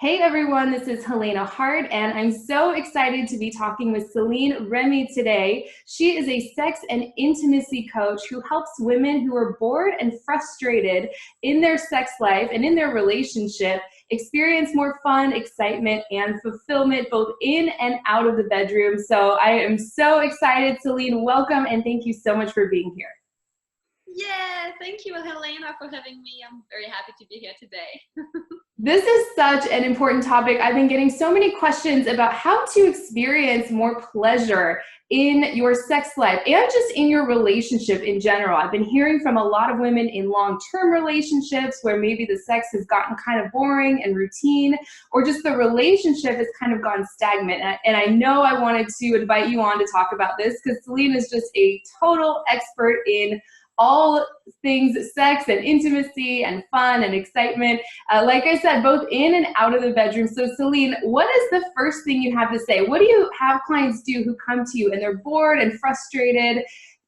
Hey everyone, this is Helena Hart, and I'm so excited to be talking with Celine Remy today. She is a sex and intimacy coach who helps women who are bored and frustrated in their sex life and in their relationship experience more fun, excitement, and fulfillment both in and out of the bedroom. So I am so excited. Celine, welcome, and thank you so much for being here. Yeah, thank you, Helena, for having me. I'm very happy to be here today. This is such an important topic. I've been getting so many questions about how to experience more pleasure in your sex life and just in your relationship in general. I've been hearing from a lot of women in long-term relationships where maybe the sex has gotten kind of boring and routine, or just the relationship has kind of gone stagnant. And I know I wanted to invite you on to talk about this because Celine is just a total expert in all things sex and intimacy and fun and excitement. Like I said, both in and out of the bedroom. So Celine, what is the first thing you have to say? What do you have clients do who come to you and they're bored and frustrated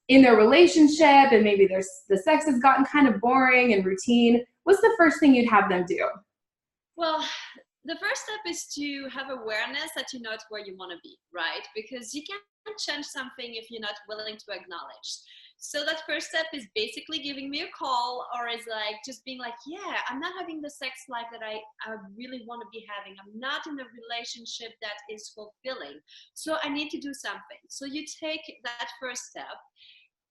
in their relationship and maybe the sex has gotten kind of boring and routine? What's the first thing you'd have them do? Well, the first step is to have awareness that you know it's where you want to be, right? Because you can't change something if you're not willing to acknowledge. So that first step is basically giving me a call, or is like just being like, yeah, I'm not having the sex life that I really want to be having. I'm not in a relationship that is fulfilling. So I need to do something. So you take that first step.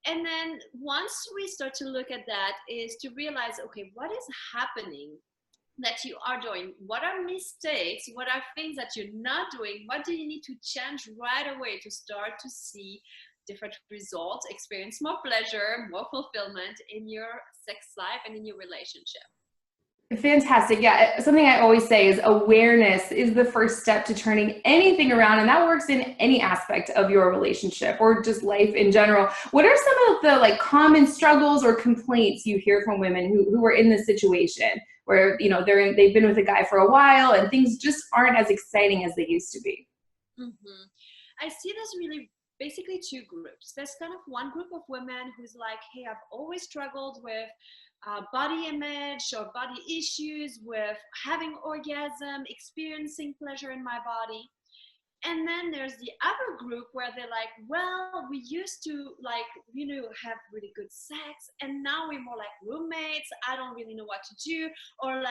And then once we start to look at that, is to realize, okay, what is happening that you are doing? What are mistakes? What are things that you're not doing? What do you need to change right away to start to see different results, experience more pleasure, more fulfillment in your sex life and in your relationship? Fantastic. Yeah, something I always say is awareness is the first step to turning anything around, and that works in any aspect of your relationship or just life in general. What are some of the common struggles or complaints you hear from women who are in this situation where they've been with a guy for a while and things just aren't as exciting as they used to be? I see this really basically two groups. There's kind of one group of women who's like, hey, I've always struggled with body image or body issues, with having orgasm, experiencing pleasure in my body. And then there's the other group where they're like, well, we used to have really good sex, and now we're more like roommates. I don't really know what to do. Or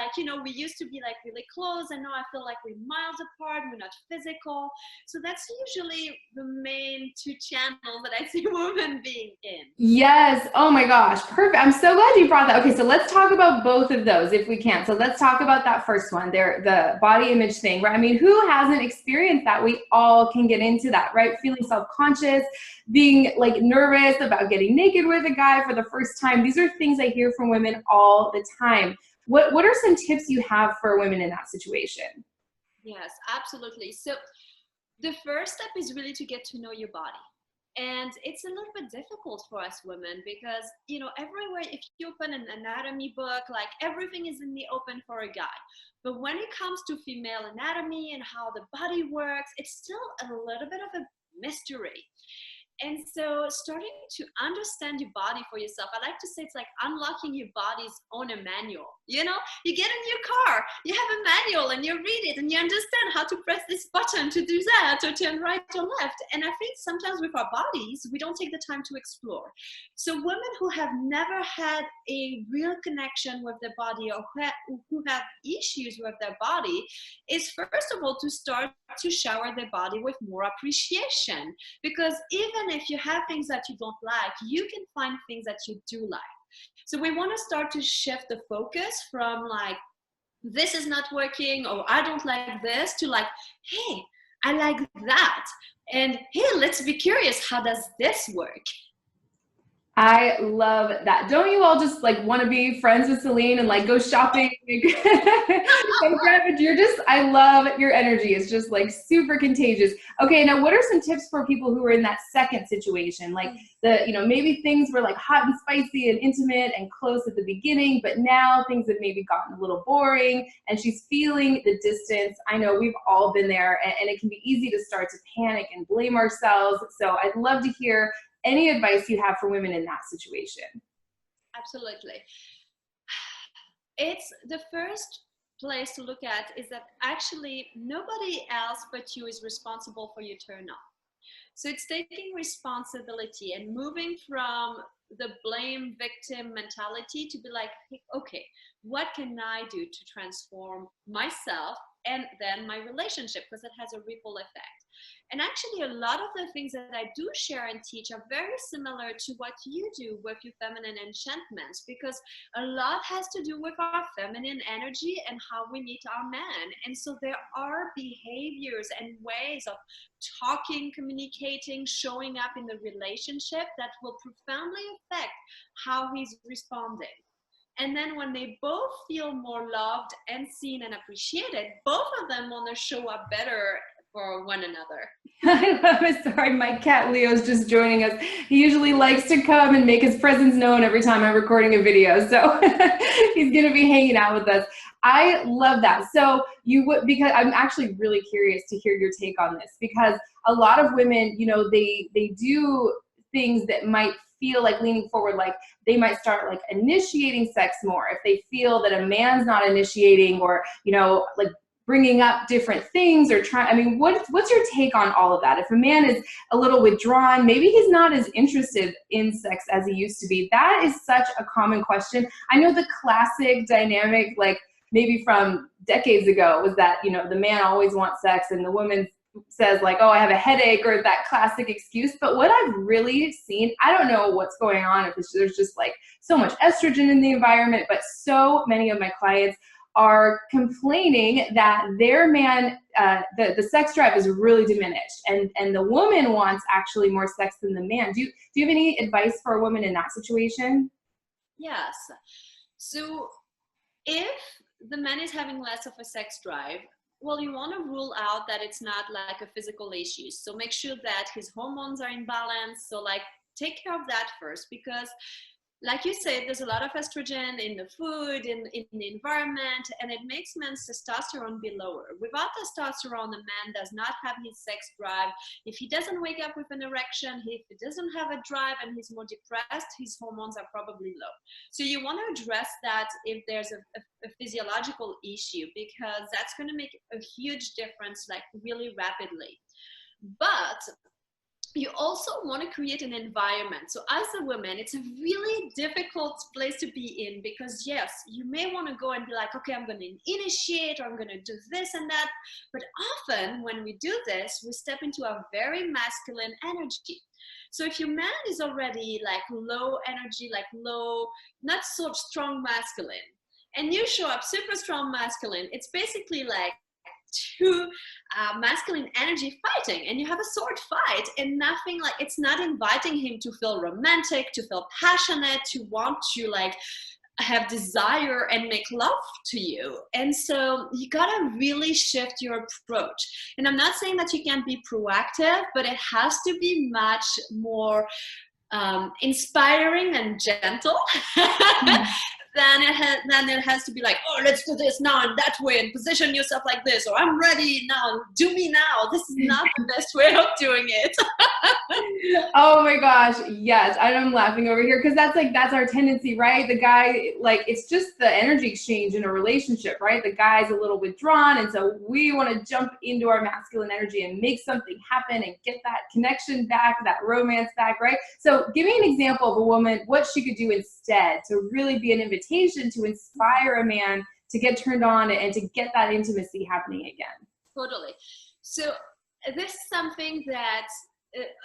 we used to be like really close, and now I feel like we're miles apart. We're not physical. So that's usually the main two channels that I see women being in. Yes. Oh my gosh. Perfect. I'm so glad you brought that. Okay, so let's talk about both of those if we can. So let's talk about that first one there, the body image thing, right? I mean, who hasn't experienced that? We all can get into that, right? Feeling self-conscious, being nervous about getting naked with a guy for the first time. These are things I hear from women all the time. What are some tips you have for women in that situation? Yes, absolutely. So the first step is really to get to know your body. And it's a little bit difficult for us women because, everywhere, if you open an anatomy book, everything is in the open for a guy. But when it comes to female anatomy and how the body works, it's still a little bit of a mystery. And so starting to understand your body for yourself, I like to say it's like unlocking your body's own manual. You get a new car, you have a manual and you read it and you understand how to press this button to do that or turn right or left. And I think sometimes with our bodies, we don't take the time to explore. So women who have never had a real connection with their body, or who have issues with their body, is first of all to start to shower their body with more appreciation. Because even if you have things that you don't like, you can find things that you do like. So we want to start to shift the focus from this is not working, or I don't like this, to hey, I like that. And hey, let's be curious, how does this work? I love that. Don't you all just want to be friends with Celine and go shopping and grab it? I love your energy. It's just super contagious. Okay, now what are some tips for people who are in that second situation? Maybe things were hot and spicy and intimate and close at the beginning, but now things have maybe gotten a little boring and she's feeling the distance. I know we've all been there, and it can be easy to start to panic and blame ourselves. So I'd love to hear any advice you have for women in that situation. Absolutely. It's the first place to look at is that actually nobody else but you is responsible for your turn on. So it's taking responsibility and moving from the blame victim mentality to be like, hey, okay, what can I do to transform myself and then my relationship, because it has a ripple effect. And actually, a lot of the things that I do share and teach are very similar to what you do with your feminine enchantments, because a lot has to do with our feminine energy and how we meet our man. And so there are behaviors and ways of talking, communicating, showing up in the relationship that will profoundly affect how he's responding. And then when they both feel more loved and seen and appreciated, both of them want to show up better for one another. I love it. Sorry, my cat Leo's just joining us. He usually likes to come and make his presence known every time I'm recording a video. So he's going to be hanging out with us. I love that. So you would, because I'm actually really curious to hear your take on this, because a lot of women, you know, they do things that might feel like leaning forward, like they might start like initiating sex more if they feel that a man's not initiating, or, you know, like bringing up different things or trying. I mean, what's your take on all of that? If a man is a little withdrawn, maybe he's not as interested in sex as he used to be. That is such a common question. I know the classic dynamic, like maybe from decades ago, was that, you know, the man always wants sex and the woman says like, oh, I have a headache, or that classic excuse. But what I've really seen, I don't know what's going on, if there's just like so much estrogen in the environment, but so many of my clients are complaining that their man, the sex drive is really diminished, and the woman wants actually more sex than the man. Do you have any advice for a woman in that situation? Yes. So if the man is having less of a sex drive, well, you want to rule out that it's not like a physical issue. So make sure that his hormones are in balance. So like take care of that first, because like you said, there's a lot of estrogen in the food, in the environment, and it makes men's testosterone be lower. Without testosterone, the man does not have his sex drive. If he doesn't wake up with an erection, if he doesn't have a drive and he's more depressed, his hormones are probably low. So you want to address that if there's a physiological issue, because that's going to make a huge difference, like really rapidly. But you also want to create an environment. So as a woman, it's a really difficult place to be in, because yes, you may want to go and be like, okay, I'm going to initiate, or I'm going to do this and that. But often when we do this, we step into a very masculine energy. So if your man is already like low energy, like low, not so strong masculine, and you show up super strong masculine, it's basically like two masculine energy fighting, and you have a sword fight, and nothing, like, it's not inviting him to feel romantic, to feel passionate, to want to like have desire and make love to you. And so you gotta really shift your approach. And I'm not saying that you can't be proactive, but it has to be much more inspiring and gentle. Then it has to be like, oh, let's do this now and that way, and position yourself like this, or I'm ready now, do me now. This is not the best way of doing it. Oh my gosh, yes. I'm laughing over here because that's our tendency, right? The guy, like, it's just the energy exchange in a relationship, right? The guy's a little withdrawn, and so we want to jump into our masculine energy and make something happen and get that connection back, that romance back, right? So give me an example of a woman, what she could do instead to really be an invitation to inspire a man to get turned on and to get that intimacy happening again. Totally. So this is something that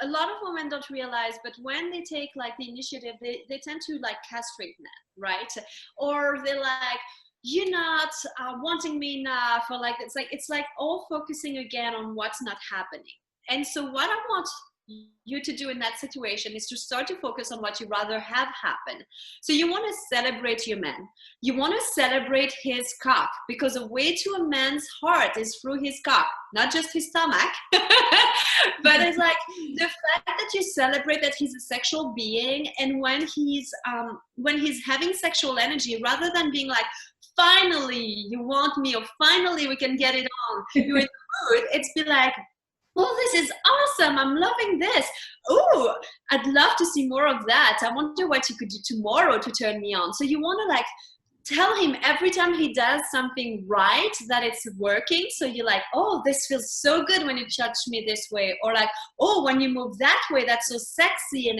a lot of women don't realize, but when they take like the initiative, they tend to like castrate men, right? Or they're like, you're not wanting me enough, or like it's like all focusing again on what's not happening. And so what I want you to do in that situation is to start to focus on what you rather have happen. So you want to celebrate your man. You want to celebrate his cock, because the way to a man's heart is through his cock, not just his stomach. But it's like the fact that you celebrate that he's a sexual being, and when he's having sexual energy, rather than being like, finally you want me, or finally we can get it on, you're in the mood, it's be like, oh, this is awesome, I'm loving this. Oh, I'd love to see more of that. I wonder what you could do tomorrow to turn me on. So you want to like tell him every time he does something right that it's working. So you're like, oh, this feels so good when you touch me this way, or like, oh, when you move that way, that's so sexy, and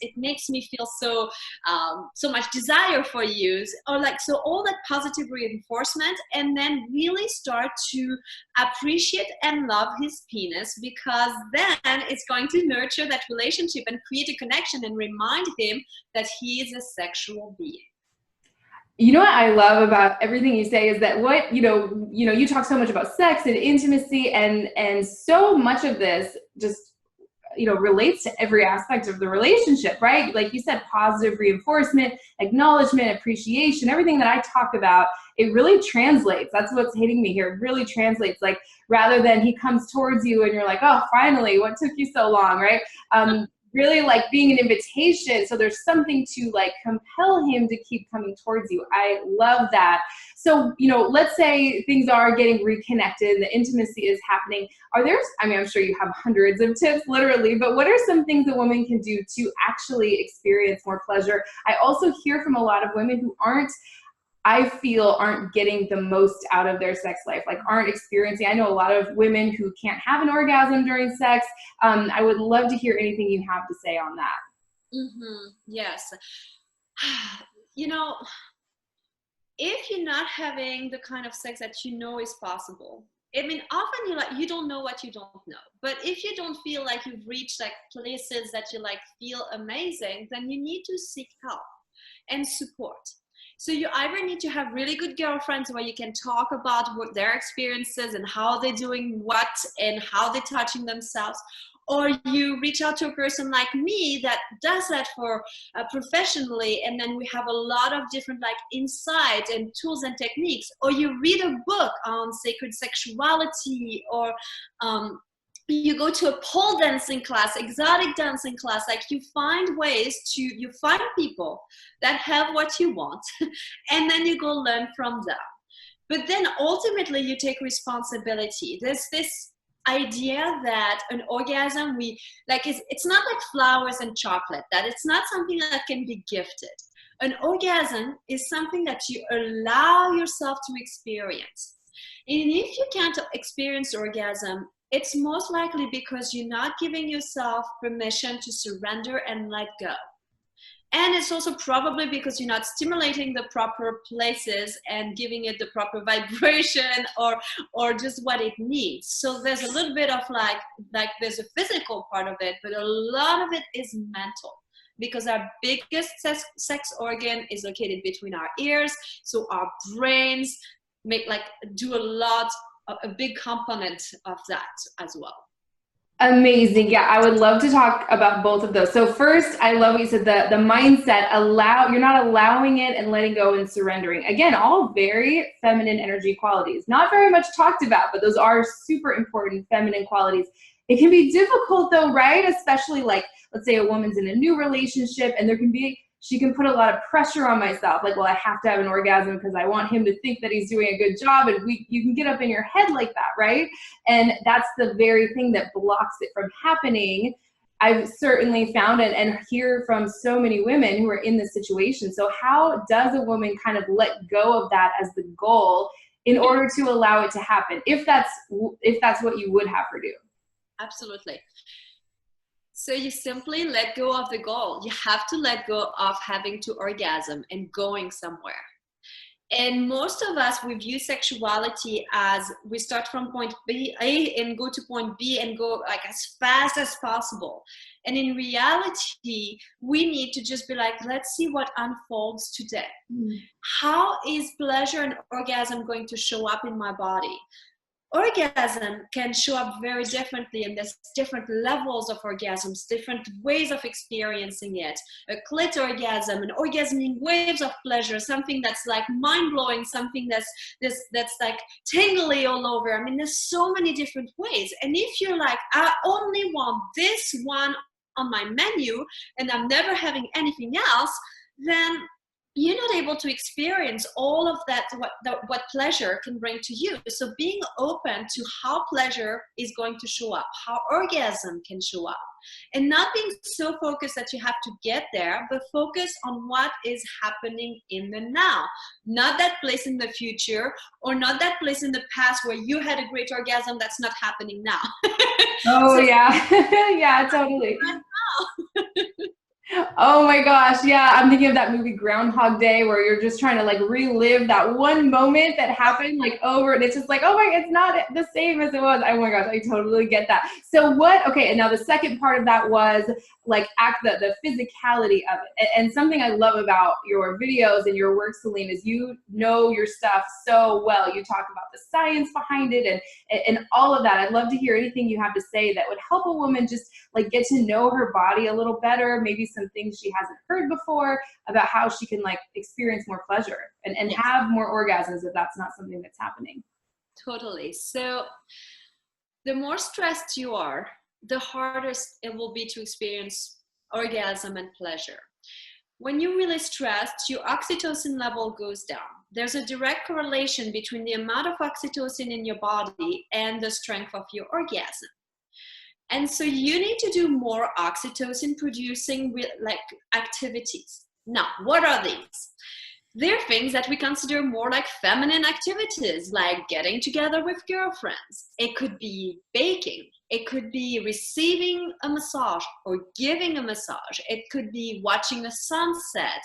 it makes me feel so so much desire for you, or like, so all that positive reinforcement, and then really start to appreciate and love his penis, because then it's going to nurture that relationship and create a connection and remind him that he is a sexual being. You know what I love about everything you say is that what, you talk so much about sex and intimacy, and so much of this just, relates to every aspect of the relationship, right? Like you said, positive reinforcement, acknowledgement, appreciation, everything that I talk about, it really translates. That's what's hitting me here. It really translates. Like, rather than he comes towards you and you're like, oh, finally, what took you so long, right? Really like being an invitation. So there's something to like compel him to keep coming towards you. I love that. So, let's say things are getting reconnected, the intimacy is happening. I'm sure you have hundreds of tips, literally, but what are some things a woman can do to actually experience more pleasure? I also hear from a lot of women who aren't getting the most out of their sex life, like aren't experiencing. I know a lot of women who can't have an orgasm during sex. I would love to hear anything you have to say on that. Yes. If you're not having the kind of sex that you know is possible, I mean, often you don't know what you don't know. But if you don't feel like you've reached like places that you like feel amazing, then you need to seek help and support. So you either need to have really good girlfriends where you can talk about what their experiences and how they're doing what and how they're touching themselves, or you reach out to a person like me that does that for professionally, and then we have a lot of different like insights and tools and techniques, or you read a book on sacred sexuality, or you go to a pole dancing class, exotic dancing class. Like, you find you find people that have what you want and then you go learn from them. But then ultimately you take responsibility. There's this idea that an orgasm, it's not like flowers and chocolate, that it's not something that can be gifted. An orgasm is something that you allow yourself to experience. And if you can't experience orgasm, it's most likely because you're not giving yourself permission to surrender and let go. And it's also probably because you're not stimulating the proper places and giving it the proper vibration or just what it needs. So there's a little bit of like there's a physical part of it, but a lot of it is mental, because our biggest sex organ is located between our ears. So our brains do a big component of that as well. Amazing. Yeah, I would love to talk about both of those. So first, I love what you said, the mindset, you're not allowing it and letting go and surrendering. Again, all very feminine energy qualities. Not very much talked about, but those are super important feminine qualities. It can be difficult though, right? Especially like, let's say a woman's in a new relationship and she can put a lot of pressure on myself. Like, well, I have to have an orgasm because I want him to think that he's doing a good job. And you can get up in your head like that, right? And that's the very thing that blocks it from happening. I've certainly found it and hear from so many women who are in this situation. So how does a woman kind of let go of that as the goal in order to allow it to happen? If that's what you would have her do. Absolutely. So you simply let go of the goal. You have to let go of having to orgasm and going somewhere. And most of us, we view sexuality as we start from point A and go to point B and go like as fast as possible. And in reality, we need to just be like, let's see what unfolds today. How is pleasure and orgasm going to show up in my body? Orgasm can show up very differently, and there's different levels of orgasms, different ways of experiencing it. A clit orgasm, an orgasm in waves of pleasure, something that's like mind-blowing, something that's like tingly all over. I mean, there's so many different ways. And if you're like, I only want this one on my menu and I'm never having anything else, then you're not able to experience all of that, what pleasure can bring to you. So being open to how pleasure is going to show up, how orgasm can show up, and not being so focused that you have to get there, but focus on what is happening in the now, not that place in the future, or not that place in the past where you had a great orgasm that's not happening now. Oh, So yeah. Yeah, totally. right now. Oh my gosh, yeah, I'm thinking of that movie Groundhog Day where you're just trying to like relive that one moment that happened like over, and it's just like, oh my, it's not the same as it was. Oh my gosh, I totally get that. So what, okay, and now the second part of that was like the physicality of it. And something I love about your videos and your work, Celine, is you know your stuff so well. You talk about the science behind it and all of that. I'd love to hear anything you have to say that would help a woman just like get to know her body a little better, maybe some things she hasn't heard before about how she can like experience more pleasure and Yes. have more orgasms if that's not something that's happening. Totally. So the more stressed you are, the harder it will be to experience orgasm and pleasure. When you're really stressed, your oxytocin level goes down. There's a direct correlation between the amount of oxytocin in your body and the strength of your orgasm. And so you need to do more oxytocin producing like activities. Now, what are these? They're things that we consider more like feminine activities, like getting together with girlfriends. It could be baking. It could be receiving a massage or giving a massage. It could be watching a sunset.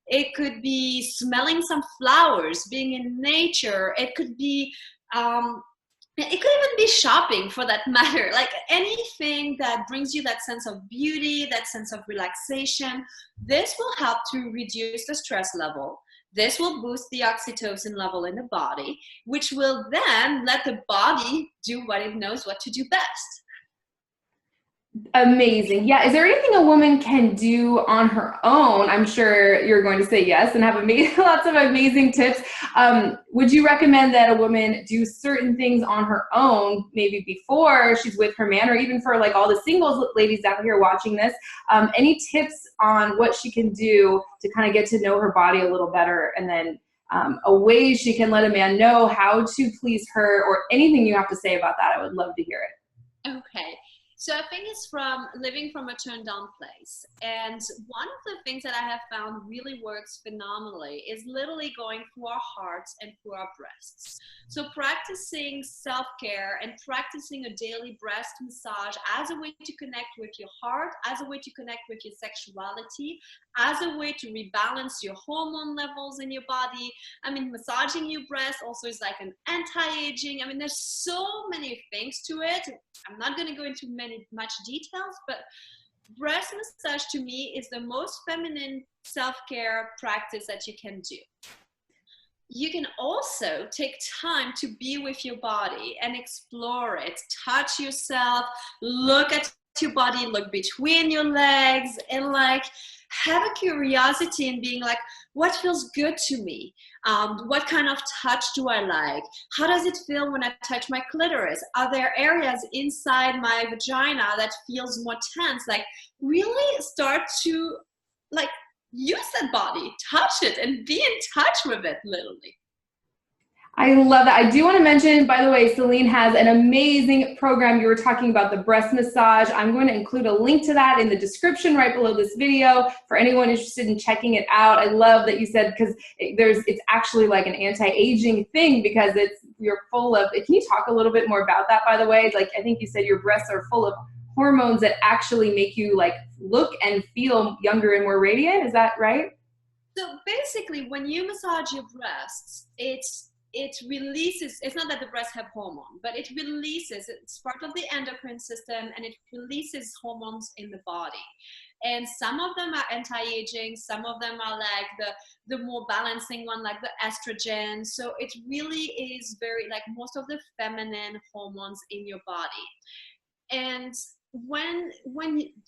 It could be smelling some flowers, being in nature. It could be it could even be shopping for that matter, like anything that brings you that sense of beauty, that sense of relaxation. This will help to reduce the stress level. This will boost the oxytocin level in the body, which will then let the body do what it knows what to do best. Amazing. Yeah. Is there anything a woman can do on her own? I'm sure you're going to say yes and have lots of amazing tips. Would you recommend that a woman do certain things on her own, maybe before she's with her man, or even for like all the singles ladies out here watching this? Any tips on what she can do to kind of get to know her body a little better, and then a way she can let a man know how to please her, or anything you have to say about that? I would love to hear it. Okay. So I think it's from living from a turned down place. And one of the things that I have found really works phenomenally is literally going through our hearts and through our breasts. So practicing self-care and practicing a daily breast massage as a way to connect with your heart, as a way to connect with your sexuality, as a way to rebalance your hormone levels in your body. I mean, massaging your breast also is like an anti-aging. I mean, there's so many things to it. I'm not going to go into much details, but breast massage to me is the most feminine self-care practice that you can do. You can also take time to be with your body and explore it. Touch yourself, look at your body, look between your legs, and like have a curiosity in being like, what feels good to me? What kind of touch do I like? How does it feel when I touch my clitoris? Are there areas inside my vagina that feels more tense? Like really start to like use that body, touch it, and be in touch with it literally. I love that. I do want to mention, by the way, Celine has an amazing program. You were talking about the breast massage. I'm going to include a link to that in the description right below this video for anyone interested in checking it out. I love that you said, because it's actually like an anti-aging thing, because you're full of, can you talk a little bit more about that, by the way? Like, I think you said your breasts are full of hormones that actually make you like look and feel younger and more radiant. Is that right? So basically, when you massage your breasts, it releases, it's not that the breasts have hormone, but it releases, it's part of the endocrine system, and it releases hormones in the body. And some of them are anti-aging, some of them are like the more balancing one, like the estrogen. So it really is very like most of the feminine hormones in your body. And when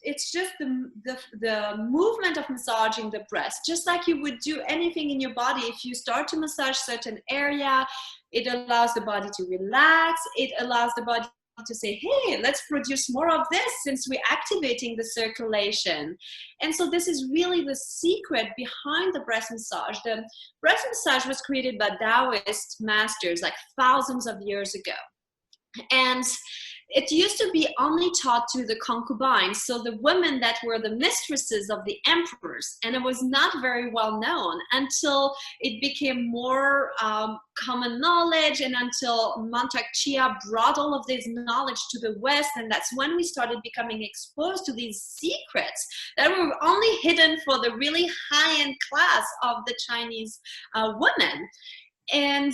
it's just the movement of massaging the breast, just like you would do anything in your body, if you start to massage certain area, it allows the body to relax, it allows the body to say, hey, let's produce more of this since we're activating the circulation. And so this is really the secret behind the breast massage. The breast massage was created by Taoist masters like thousands of years ago. And it used to be only taught to the concubines, so the women that were the mistresses of the emperors, and it was not very well known until it became more common knowledge, and until Mantak Chia brought all of this knowledge to the West, and that's when we started becoming exposed to these secrets that were only hidden for the really high-end class of the Chinese women. And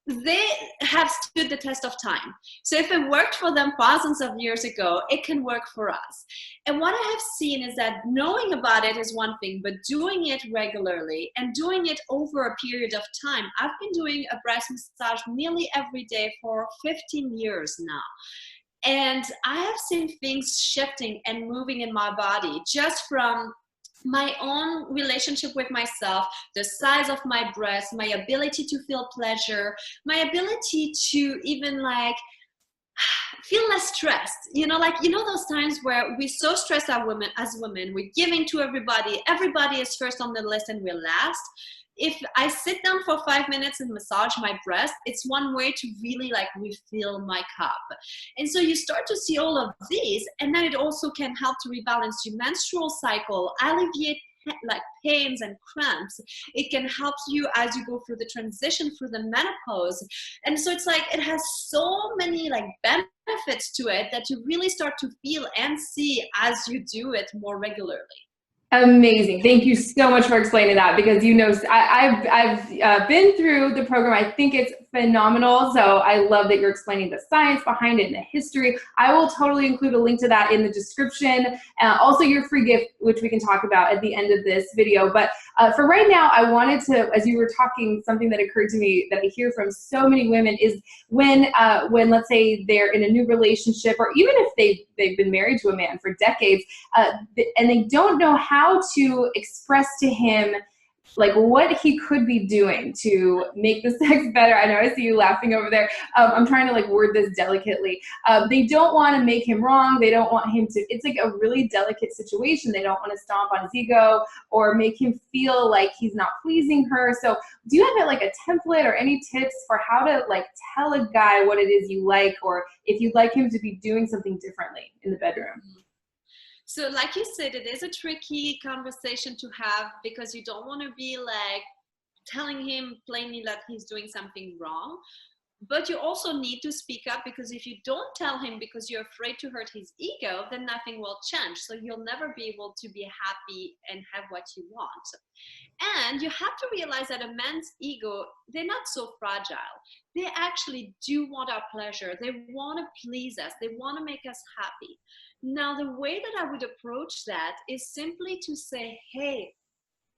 they have stood the test of time. So if it worked for them thousands of years ago, it can work for us. And what I have seen is that knowing about it is one thing, but doing it regularly and doing it over a period of time. I've been doing a breast massage nearly every day for 15 years now. And I have seen things shifting and moving in my body just from my own relationship with myself, the size of my breast, my ability to feel pleasure, my ability to even like feel less stressed. You know, like, you know, those times where we're so stressed as women, we're giving to everybody is first on the list and we're last. If I sit down for 5 minutes and massage my breast, it's one way to really like refill my cup. And so you start to see all of these, and then it also can help to rebalance your menstrual cycle, alleviate like pains and cramps. It can help you as you go through the transition through the menopause. And so it's like, it has so many like benefits to it that you really start to feel and see as you do it more regularly. Amazing. Thank you so much for explaining that, because, you know, I've been through the program. I think it's phenomenal. So I love that you're explaining the science behind it and the history. I will totally include a link to that in the description. Also your free gift, which we can talk about at the end of this video. But for right now, I wanted to, as you were talking, something that occurred to me that I hear from so many women is when let's say they're in a new relationship, or even if they've been married to a man for decades, and they don't know how to express to him like what he could be doing to make the sex better. I know I see you laughing over there. I'm trying to like word this delicately. They don't want to make him wrong. They don't want him to, it's like a really delicate situation. They don't want to stomp on his ego or make him feel like he's not pleasing her. So do you have like a template or any tips for how to like tell a guy what it is you like, or if you'd like him to be doing something differently in the bedroom? So like you said, it is a tricky conversation to have, because you don't want to be like telling him plainly that he's doing something wrong. But you also need to speak up, because if you don't tell him because you're afraid to hurt his ego, then nothing will change. So you'll never be able to be happy and have what you want. And you have to realize that a man's ego, they're not so fragile. They actually do want our pleasure. They want to please us. They want to make us happy. Now, the way that I would approach that is simply to say, hey,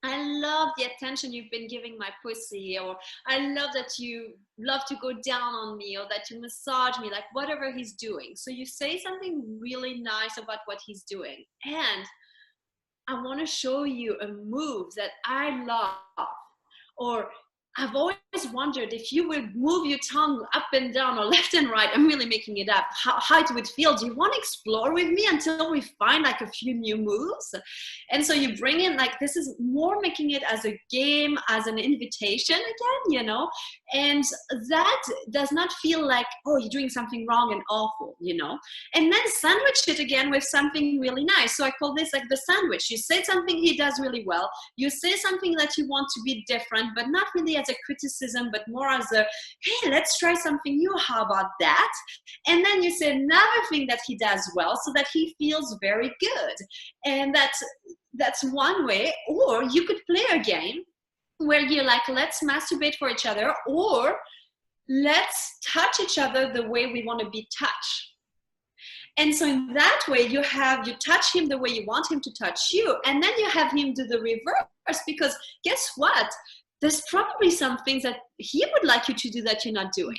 I love the attention you've been giving my pussy, or I love that you love to go down on me, or that you massage me, like whatever he's doing. So you say something really nice about what he's doing. And I want to show you a move that I love. Or I've always wondered if you would move your tongue up and down or left and right, I'm really making it up, how it would feel. Do you want to explore with me until we find like a few new moves? And so you bring in like, this is more making it as a game, as an invitation again, you know, and that does not feel like, oh, you're doing something wrong and awful, you know, and then sandwich it again with something really nice. So I call this like the sandwich. You say something he does really well. You say something that you want to be different, but not really as a criticism, but more as a, hey, let's try something new. How about that? And then you say another thing that he does well so that he feels very good. And that's one way. Or you could play a game where you're like, let's masturbate for each other, or let's touch each other the way we want to be touched. And so in that way, you touch him the way you want him to touch you, and then you have him do the reverse, because guess what? There's probably some things that he would like you to do that you're not doing.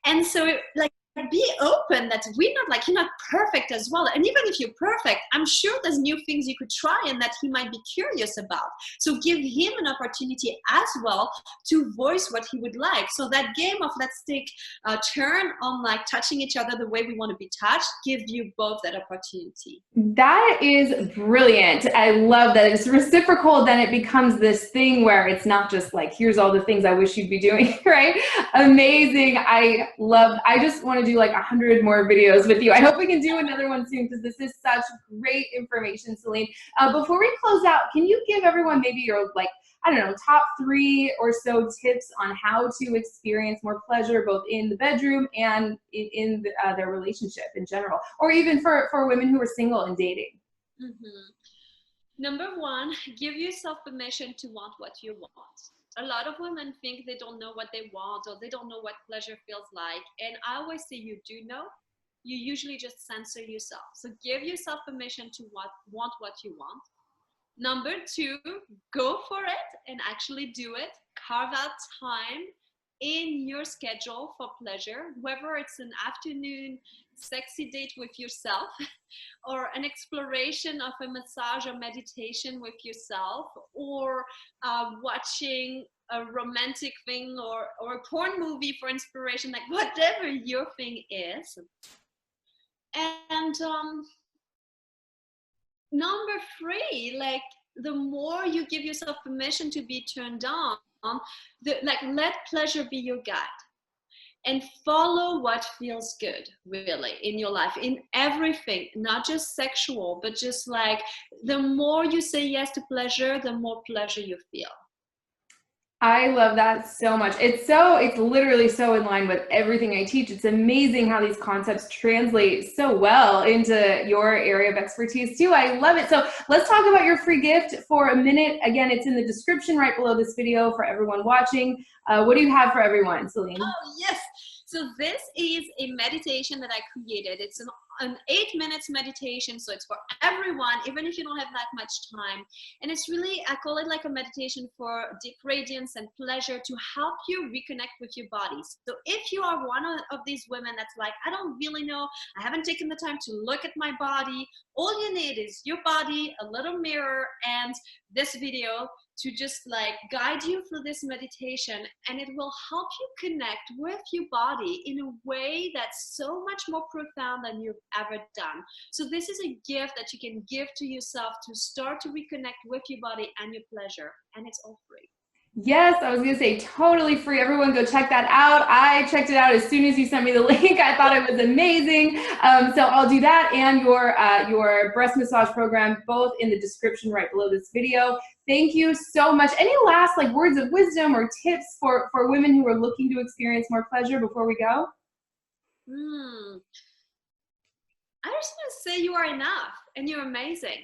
And so like be open that we're not like, you're not perfect as well. And even if you're perfect, I'm sure there's new things you could try and that he might be curious about. So give him an opportunity as well to voice what he would like. So that game of let's take a turn on like touching each other the way we want to be touched, give you both that opportunity. That is brilliant. I love that. It's reciprocal, then it becomes this thing where it's not just like, here's all the things I wish you'd be doing, right? Amazing. I just want to do like 100 more videos with you. I hope we can do another one soon because this is such great information, Celine. Before we close out, can you give everyone maybe your like, I don't know, top 3 or so tips on how to experience more pleasure both in the bedroom and in their relationship in general, or even for women who are single and dating? Mm-hmm. Number 1, give yourself permission to want what you want. A lot of women think they don't know what they want or they don't know what pleasure feels like. And I always say you do know. You usually just censor yourself. So give yourself permission to want what you want. Number 2, go for it and actually do it. Carve out time in your schedule for pleasure, whether it's an afternoon sexy date with yourself or an exploration of a massage or meditation with yourself, or watching a romantic thing or a porn movie for inspiration, like whatever your thing is. And number 3, like the more you give yourself permission to be turned on, let pleasure be your guide and follow what feels good really in your life, in everything, not just sexual, but just like the more you say yes to pleasure, the more pleasure you feel. I love that so much. It's literally so in line with everything I teach. It's amazing how these concepts translate so well into your area of expertise too. I love it. So let's talk about your free gift for a minute. Again, it's in the description right below this video for everyone watching. What do you have for everyone, Celine? Oh, yes. So this is a meditation that I created. It's an 8 minutes meditation. So it's for everyone, even if you don't have that much time. And it's really, I call it like a meditation for deep radiance and pleasure to help you reconnect with your body. So if you are one of these women that's like, I don't really know, I haven't taken the time to look at my body, all you need is your body, a little mirror, and this video to just like guide you through this meditation, and it will help you connect with your body in a way that's so much more profound than you've ever done. So this is a gift that you can give to yourself to start to reconnect with your body and your pleasure, and it's all free. Yes, I was going to say totally free. Everyone go check that out. I checked it out as soon as you sent me the link. I thought it was amazing. So I'll do that and your breast massage program both in the description right below this video. Thank you so much. Any last like words of wisdom or tips for women who are looking to experience more pleasure before we go? I just want to say you are enough and you're amazing.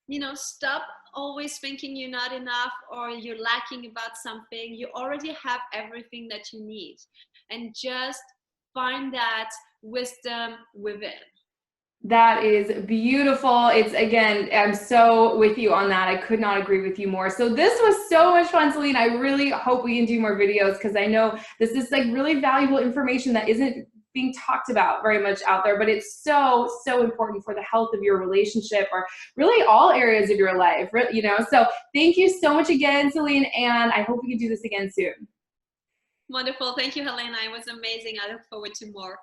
You know, stop always thinking you're not enough or you're lacking about something. You already have everything that you need, and just find that wisdom within. That is beautiful. It's, again, I'm so with you on that. I could not agree with you more. So this was so much fun, Celine. I really hope we can do more videos because I know this is like really valuable information that isn't being talked about very much out there, but it's so, so important for the health of your relationship or really all areas of your life, you know? So thank you so much again, Celine, and I hope we can do this again soon. Wonderful. Thank you, Helena. It was amazing. I look forward to more.